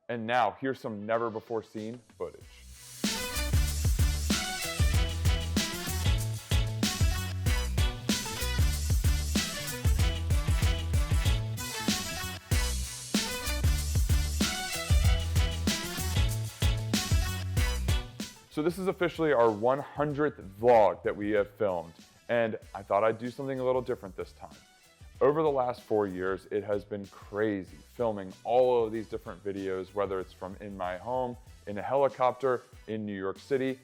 And now here's some never before seen footage. So this is officially our 100th vlog that we have filmed, and I thought I'd do something a little different this time. Over the last 4 years, it has been crazy filming all of these different videos, whether it's from in my home, in a helicopter, in New York City,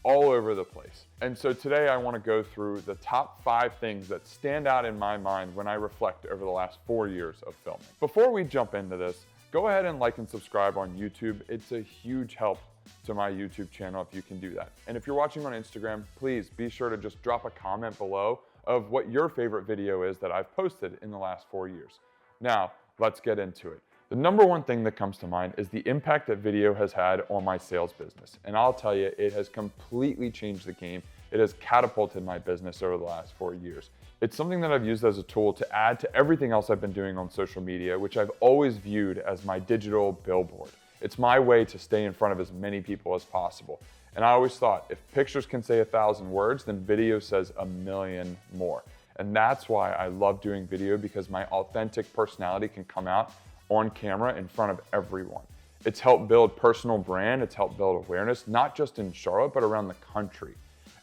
all over the place. And so today I want to go through the top 5 things that stand out in my mind when I reflect over the last 4 years of filming. Before we jump into this, go ahead and like and subscribe on YouTube. It's a huge help to my YouTube channel if you can do that. And if you're watching on Instagram, please be sure to just drop a comment below of what your favorite video is that I've posted in the last 4 years. Now, let's get into it. The number one thing that comes to mind is the impact that video has had on my sales business. And I'll tell you, it has completely changed the game. It has catapulted my business over the last 4 years. It's something that I've used as a tool to add to everything else I've been doing on social media, which I've always viewed as my digital billboard. It's my way to stay in front of as many people as possible. And I always thought, if pictures can say 1,000 words, then video says 1,000,000 more. And that's why I love doing video, because my authentic personality can come out on camera in front of everyone. It's helped build personal brand, it's helped build awareness, not just in Charlotte, but around the country.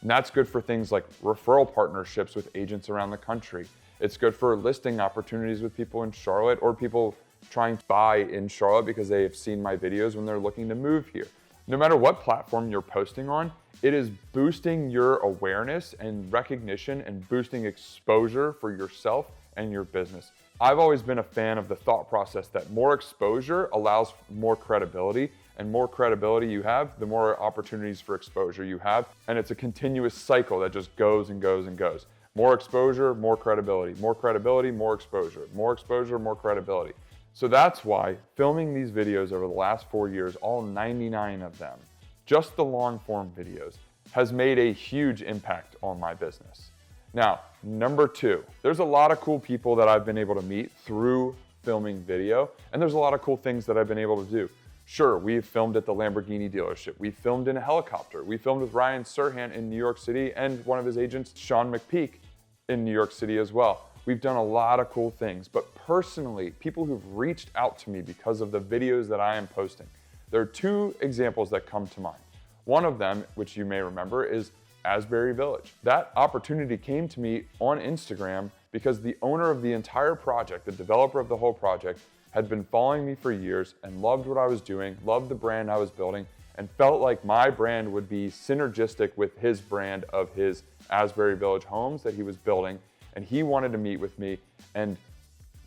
And that's good for things like referral partnerships with agents around the country. It's good for listing opportunities with people in Charlotte, or people trying to buy in Charlotte because they have seen my videos when they're looking to move here. No matter what platform you're posting on, it is boosting your awareness and recognition and boosting exposure for yourself and your business. I've always been a fan of the thought process that more exposure allows more credibility, and more credibility you have, the more opportunities for exposure you have. And it's a continuous cycle that just goes and goes and goes. More exposure, more credibility, more credibility, more exposure, more exposure, more credibility. So that's why filming these videos over the last 4 years, all 99 of them, just the long form videos, has made a huge impact on my business. Now, number 2, there's a lot of cool people that I've been able to meet through filming video, and there's a lot of cool things that I've been able to do. Sure, we've filmed at the Lamborghini dealership. We filmed in a helicopter. We filmed with Ryan Serhant in New York City, and one of his agents, Sean McPeak, in New York City as well. We've done a lot of cool things, but personally, people who've reached out to me because of the videos that I am posting, there are 2 examples that come to mind. One of them, which you may remember, is Asbury Village. That opportunity came to me on Instagram because the owner of the entire project, the developer of the whole project, had been following me for years and loved what I was doing, loved the brand I was building, and felt like my brand would be synergistic with his brand of his Asbury Village homes that he was building. And he wanted to meet with me, and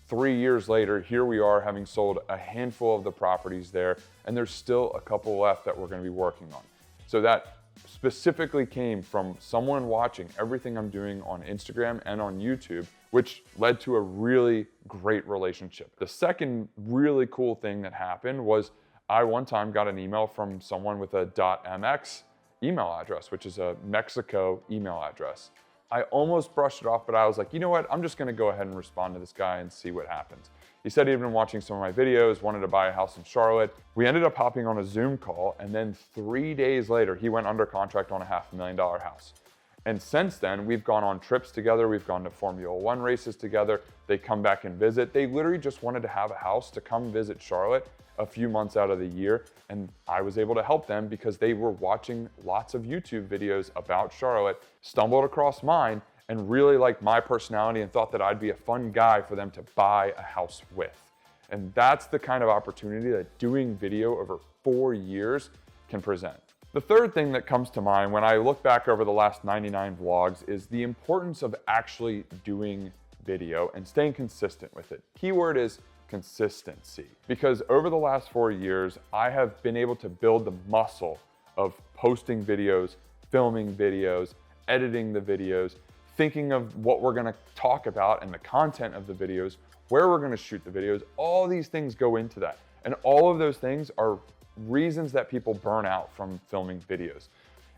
3 years later, here we are, having sold a handful of the properties there, and there's still a couple left that we're gonna be working on. So that specifically came from someone watching everything I'm doing on Instagram and on YouTube, which led to a really great relationship. The second really cool thing that happened was I one time got an email from someone with a .mx email address, which is a Mexico email address. I almost brushed it off, but I was like, you know what? I'm just gonna go ahead and respond to this guy and see what happens. He said he'd been watching some of my videos, wanted to buy a house in Charlotte. We ended up hopping on a Zoom call, and then 3 days later, he went under contract on a $500,000 house. And since then, we've gone on trips together. We've gone to Formula One races together. They come back and visit. They literally just wanted to have a house to come visit Charlotte a few months out of the year. And I was able to help them because they were watching lots of YouTube videos about Charlotte, stumbled across mine, and really liked my personality and thought that I'd be a fun guy for them to buy a house with. And that's the kind of opportunity that doing video over 4 years can present. The third thing that comes to mind when I look back over the last 99 vlogs is the importance of actually doing video and staying consistent with it. Keyword is consistency. Because over the last 4 years, I have been able to build the muscle of posting videos, filming videos, editing the videos, thinking of what we're gonna talk about and the content of the videos, where we're gonna shoot the videos. All these things go into that. And all of those things are reasons that people burn out from filming videos.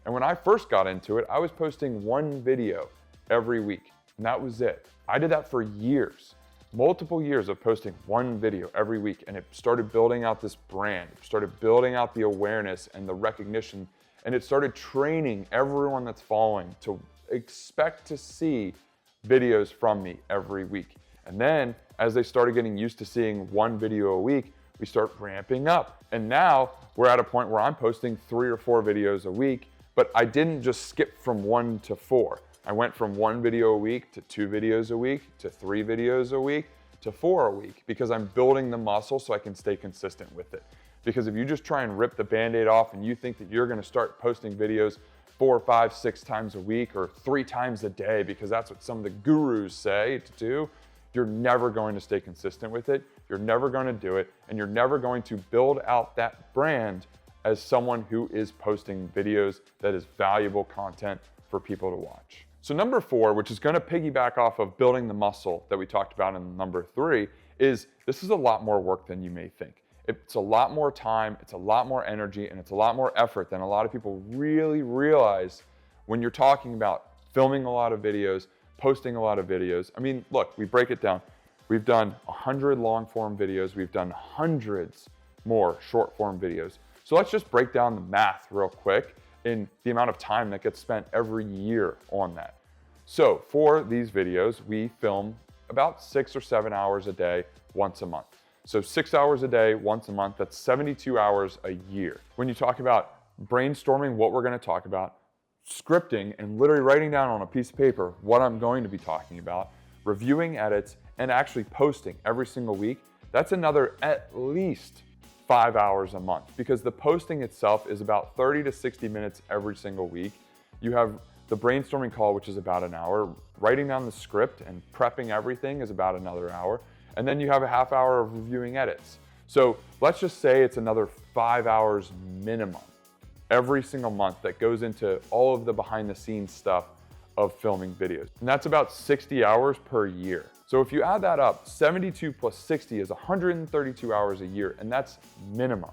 And when I first got into it, I was posting 1 video every week, and that was it. I did that for years. multiple years of posting one video every week, and it started building out this brand. It started building out the awareness and the recognition, and it started training everyone that's following to expect to see videos from me every week. And then as they started getting used to seeing one video a week, we start ramping up. And now we're at a point where I'm posting 3 or 4 videos a week, but I didn't just skip from 1 to 4. I went from 1 video a week to 2 videos a week to 3 videos a week to 4 a week, because I'm building the muscle so I can stay consistent with it. Because if you just try and rip the Band-Aid off and you think that you're gonna start posting videos 4, 5, 6 times a week or 3 times a day, because that's what some of the gurus say to do, you're never going to stay consistent with it. You're never going to do it. And you're never going to build out that brand as someone who is posting videos that is valuable content for people to watch. So number 4, which is going to piggyback off of building the muscle that we talked about in number 3, is this is a lot more work than you may think. It's a lot more time, it's a lot more energy, and it's a lot more effort than a lot of people really realize when you're talking about filming a lot of videos, posting a lot of videos. I mean, look, we break it down. We've done 100 long form videos. We've done hundreds more short form videos. So let's just break down the math real quick in the amount of time that gets spent every year on that. So for these videos, we film about 6 or 7 hours a day, once a month. So 6 hours a day, once a month, that's 72 hours a year. When you talk about brainstorming what we're gonna talk about, scripting and literally writing down on a piece of paper what I'm going to be talking about, reviewing edits, and actually posting every single week, that's another at least 5 hours a month, because the posting itself is about 30 to 60 minutes every single week. You have the brainstorming call, which is about an hour. Writing down the script and prepping everything is about another hour. And then you have a half hour of reviewing edits. So let's just say it's another 5 hours minimum every single month that goes into all of the behind the scenes stuff of filming videos. And that's about 60 hours per year. So if you add that up, 72 plus 60 is 132 hours a year, and that's minimum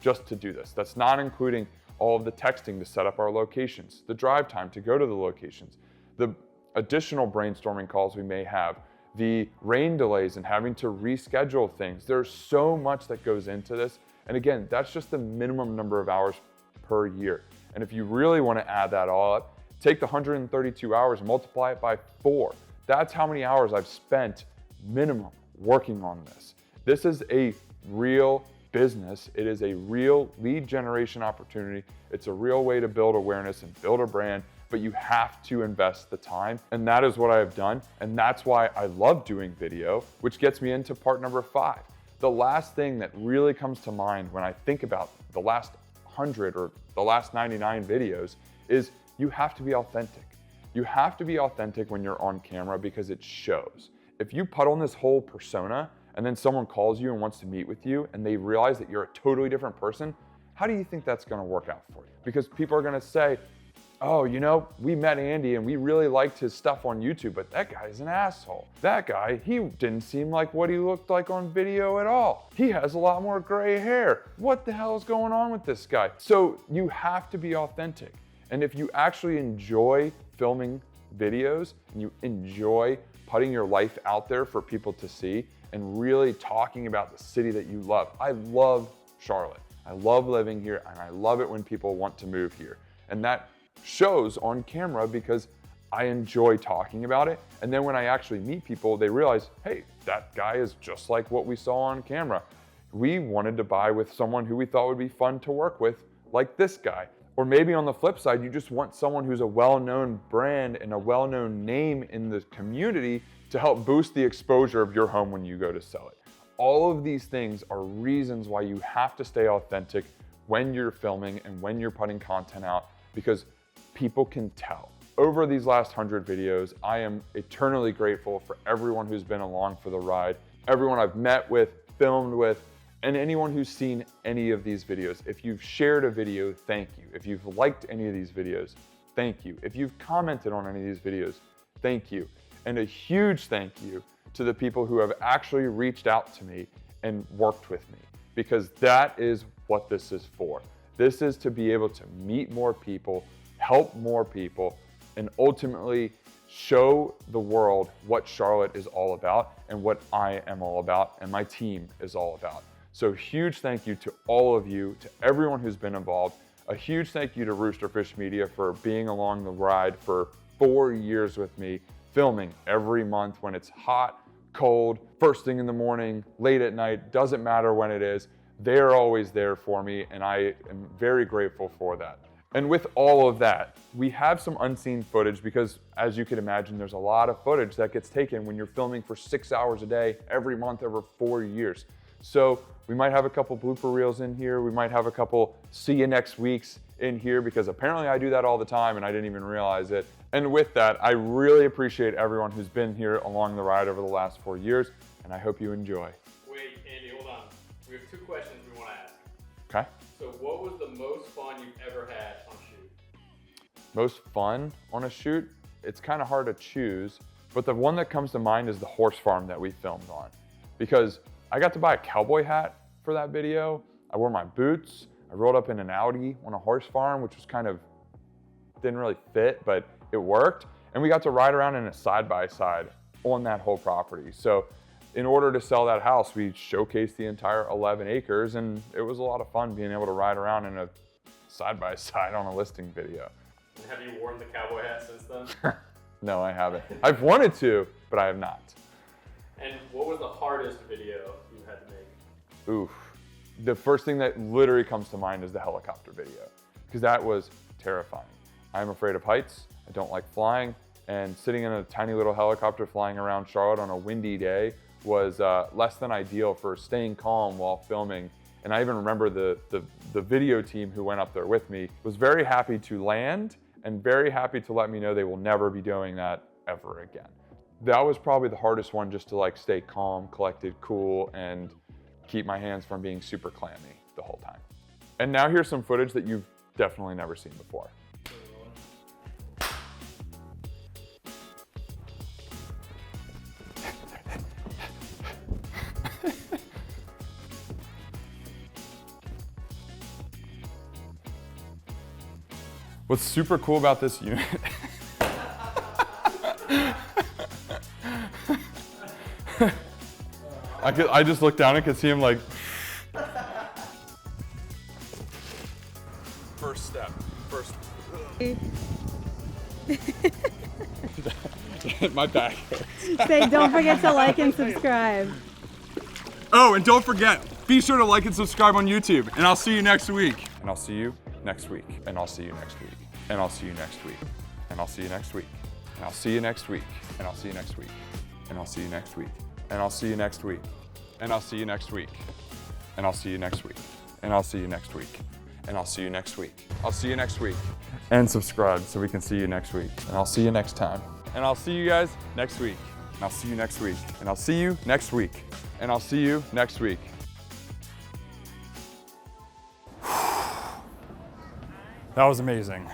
just to do this. That's not including all of the texting to set up our locations, the drive time to go to the locations, the additional brainstorming calls we may have, the rain delays and having to reschedule things. There's so much that goes into this. And again, that's just the minimum number of hours per year. And if you really want to add that all up, take the 132 hours and multiply it by 4. That's how many hours I've spent minimum working on this. This is a real business. It is a real lead generation opportunity. It's a real way to build awareness and build a brand, but you have to invest the time. And that is what I have done. And that's why I love doing video, which gets me into part number 5. The last thing that really comes to mind when I think about the last 100 or the last 99 videos is you have to be authentic. You have to be authentic when you're on camera because it shows. If you put on this whole persona and then someone calls you and wants to meet with you and they realize that you're a totally different person, how do you think that's gonna work out for you? Because people are gonna say, oh, you know, we met Andy and we really liked his stuff on YouTube, but that guy's an asshole. That guy, he didn't seem like what he looked like on video at all. He has a lot more gray hair. What the hell is going on with this guy? So you have to be authentic. And if you actually enjoy filming videos and you enjoy putting your life out there for people to see and really talking about the city that you love. I love Charlotte. I love living here and I love it when people want to move here. And that shows on camera because I enjoy talking about it. And then when I actually meet people, they realize, hey, that guy is just like what we saw on camera. We wanted to buy with someone who we thought would be fun to work with, like this guy. Or maybe on the flip side, you just want someone who's a well-known brand and a well-known name in the community to help boost the exposure of your home when you go to sell it. All of these things are reasons why you have to stay authentic when you're filming and when you're putting content out, because people can tell. Over these last 100 videos, I am eternally grateful for everyone who's been along for the ride, everyone I've met with, filmed with, and anyone who's seen any of these videos. If you've shared a video, thank you. If you've liked any of these videos, thank you. If you've commented on any of these videos, thank you. And a huge thank you to the people who have actually reached out to me and worked with me, because that is what this is for. This is to be able to meet more people, help more people, and ultimately show the world what Charlotte is all about and what I am all about and my team is all about. So huge thank you to all of you, to everyone who's been involved. A huge thank you to Roosterfish Media for being along the ride for 4 years with me, filming every month when it's hot, cold, first thing in the morning, late at night, doesn't matter when it is. They're always there for me, and I am very grateful for that. And with all of that, we have some unseen footage because, as you can imagine, there's a lot of footage that gets taken when you're filming for 6 hours a day, every month over 4 years. So we might have a couple blooper reels in here. We might have a couple see you next weeks in here because apparently I do that all the time and I didn't even realize it. And with that, I really appreciate everyone who's been here along the ride over the last 4 years, and I hope you enjoy. Wait, Andy, hold on. We have 2 questions we want to ask. Okay. So what was the most fun you've ever had on a shoot? Most fun on a shoot? It's kind of hard to choose, but the one that comes to mind is the horse farm that we filmed on. Because I got to buy a cowboy hat for that video. I wore my boots. I rolled up in an Audi on a horse farm, which was kind of, didn't really fit, but it worked. And we got to ride around in a side-by-side on that whole property. So in order to sell that house, we showcased the entire 11 acres, and it was a lot of fun being able to ride around in a side-by-side on a listing video. And have you worn the cowboy hat since then? No, I haven't. I've wanted to, but I have not. And what was the hardest video you had to make? Oof. The first thing that literally comes to mind is the helicopter video, because that was terrifying. I'm afraid of heights. I don't like flying, and sitting in a tiny little helicopter flying around Charlotte on a windy day was less than ideal for staying calm while filming. And I even remember the video team who went up there with me was very happy to land and very happy to let me know they will never be doing that ever again. That was probably the hardest one, just to like stay calm, collected, cool, and keep my hands from being super clammy the whole time. And now here's some footage that you've definitely never seen before. What's super cool about this unit I just looked down and could see him like. First step, first. My back hurts. Say, don't forget to like and subscribe. Oh, and don't forget, be sure to like and subscribe on YouTube, and I'll see you next week. And I'll see you next week. And I'll see you next week. And I'll see you next week. And I'll see you next week. And I'll see you next week. And I'll see you next week. And I'll see you next week. And I'll see you next week. And I'll see you next week. And I'll see you next week. And I'll see you next week. And I'll see you next week. I'll see you next week. And subscribe so we can see you next week. And I'll see you next time. And I'll see you guys next week. And I'll see you next week. And I'll see you next week. And I'll see you next week. That was amazing.